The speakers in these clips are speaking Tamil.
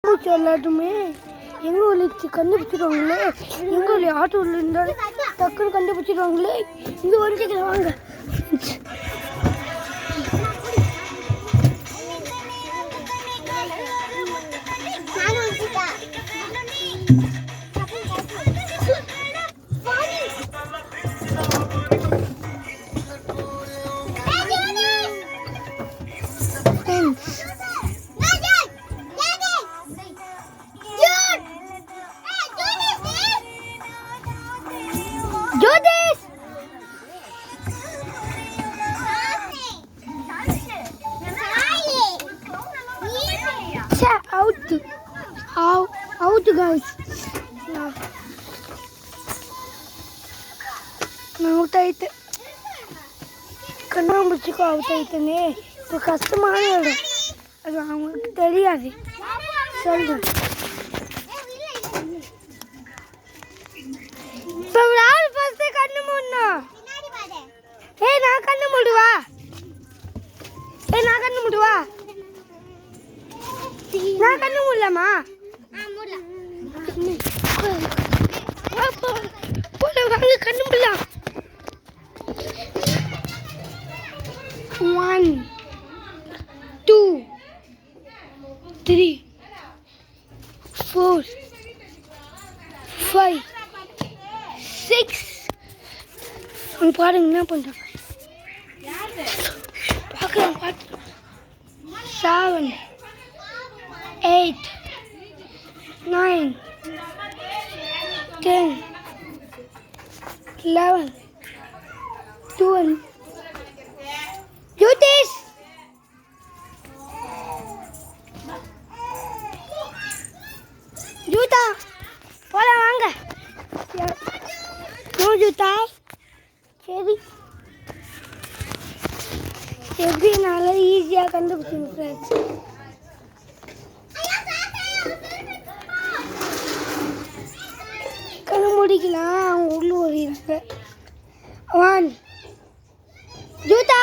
பூச்சி எல்லாத்துமே எங்கே ஒழிச்சு கண்டுபிடிச்சிடுவாங்களே, எங்கே ஒளி ஆட்டோ இருந்தால் டக்குன்னு கண்டுபிடிச்சிடுவாங்களே. இங்கே ஒழிச்சிக்கிற வாங்க. Out guys. Out ஆயிட்டு கண்ணாம்பூச்சிக்கு அவுட் ஆயிட்டேனே. இப்போ கஷ்டமான இடம், அது அவங்களுக்கு தெரியாது. சொல்றேன். இப்போ யார் ஃபர்ஸ்ட் கண்ணு மூடணும்? நான் கண்ணு மூடுவா. நான் கண்ணு மூடுவா. நான் கண்ணு மூடலாமா? கண்ணு மூடலாம். 1 2 3 4 5 6 பாருங்க என்ன பண்றாங்க. பார்க்கலாம் 7 8 9 10 11 12 Jyotish Juta போல வாங்க. நோ ஜூதா. சரி எப்படினால ஈஸியாக கண்டுபிடிச்சிங்க ஃப்ரெண்ட்ஸ். கண்ணு முடிக்கலாம். அவங்க உள்ள ஓடிடுறாங்க. 1 ஜூதா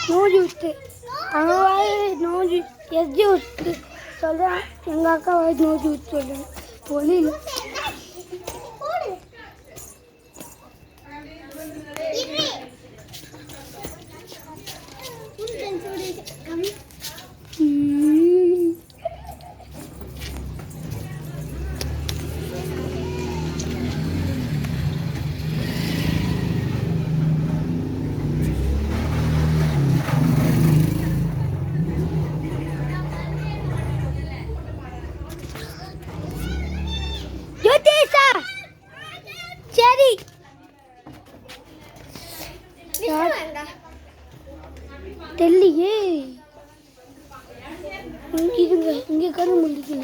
நோ ஜூத்து. அவன் நோ ஜூஸ் எஸ் ஜூஸ் சொல்கிறான். எங்கள் அக்கா நோ ஜூஸ் சொல்கிறேன். ஒளியில் சரி தெரியலையே. இங்கே இருங்க, இங்கே கண்ணு முடிக்கல.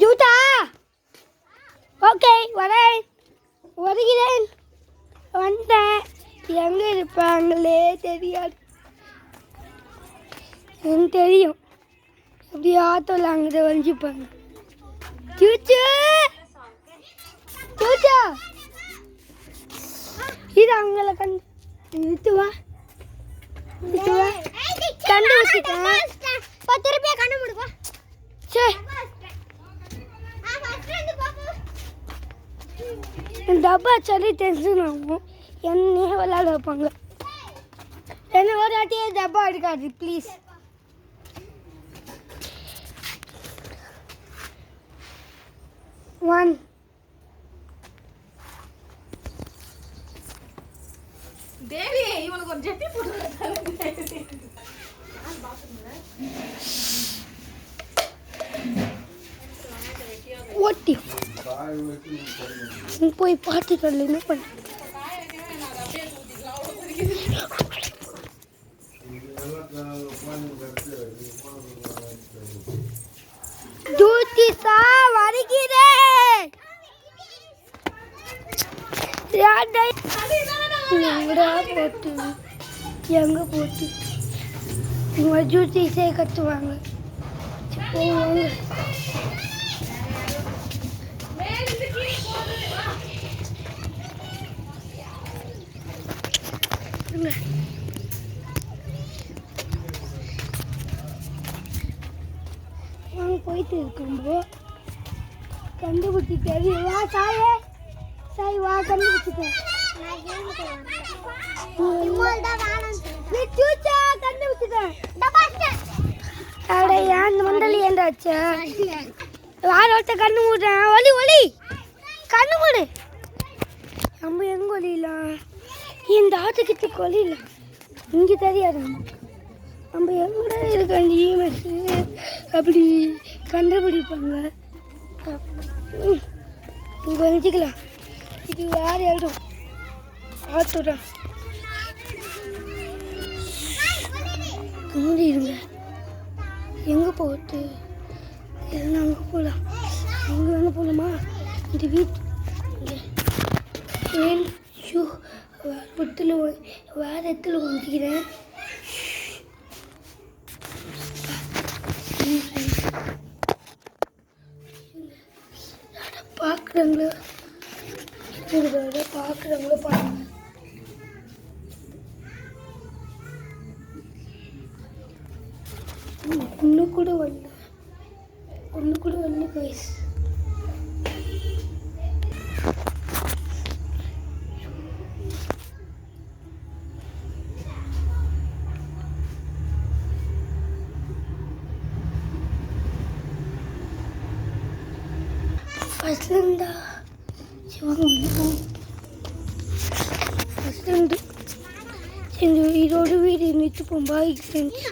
ஜூதா ஓகே வருகிறேன். வந்தேன். எங்கே இருப்பாங்களே தெரியாது. எனக்கு தெரியும் எப்படி ஆட்டோவில் அங்கே வஞ்சிப்பாங்க. சூச்சு சூச்சா இது அவங்கள நிறுத்துவா கண்டு வச்சுட்டேன். 10 ரூபாய் கண்ணு முடிப்பா. சரி டப்பா சொல்லி டென்ஷன் ஆகும். என்னையே விளையாட வைப்பாங்க. என்ன ஒரு வாட்டியே டப்பா எடுக்காது ப்ளீஸ். ஒன் தேவி இவனுக்கு ஒரு ஜெட்டி போட்டு ஓட்டி போய் பார்த்துட்டு என்ன பண்ண. ஜூதிஷா வருகிறேன். எங்க போட்டு இவங்க ஜூதிஷே கத்துவாங்க. நம்ம கண்டுபிடிச்சி வா சாயே சாய் வா கண்டுபிடிச்சிட்டேன் கண்டுபிடிச்சிட்டேன் ஏன் மண்டலி ஏண்டாச்சா யார் ஒருத்த கண்ணு மூடுறேன் ஒலி ஒலி கண்ணு மூடு நம்ம எங்க ஒலிலாம் இந்த ஆட்டுக்கிட்ட கொலில இங்கே தெரியாது நம்ம எங்க இருக்க ஈமெஸ் அப்படி கண்டுபிடிப்பாங்க இங்கே வச்சுக்கலாம் இது வேறு இடம் ஆத்துறேன் மூடிடுங்க எங்கே போகுது எல்லாம் அங்கே போகலாம் எங்கே வேணா போகலாமா இந்த வீட்டு ஷூ வேறு இடத்துல வந்துக்கிறேன் பார்க்குறாங்களோ பார்க்குறாங்களோ பாருங்க ஒன்று கூட வரல கைஸ் ஃபஸ்ட்லேருந்தா ஃபஸ்ட்லேருந்து சரி இதோட வீடு நிறுத்துப்போம் பாய் ஃப்ரெண்ட்ஸ்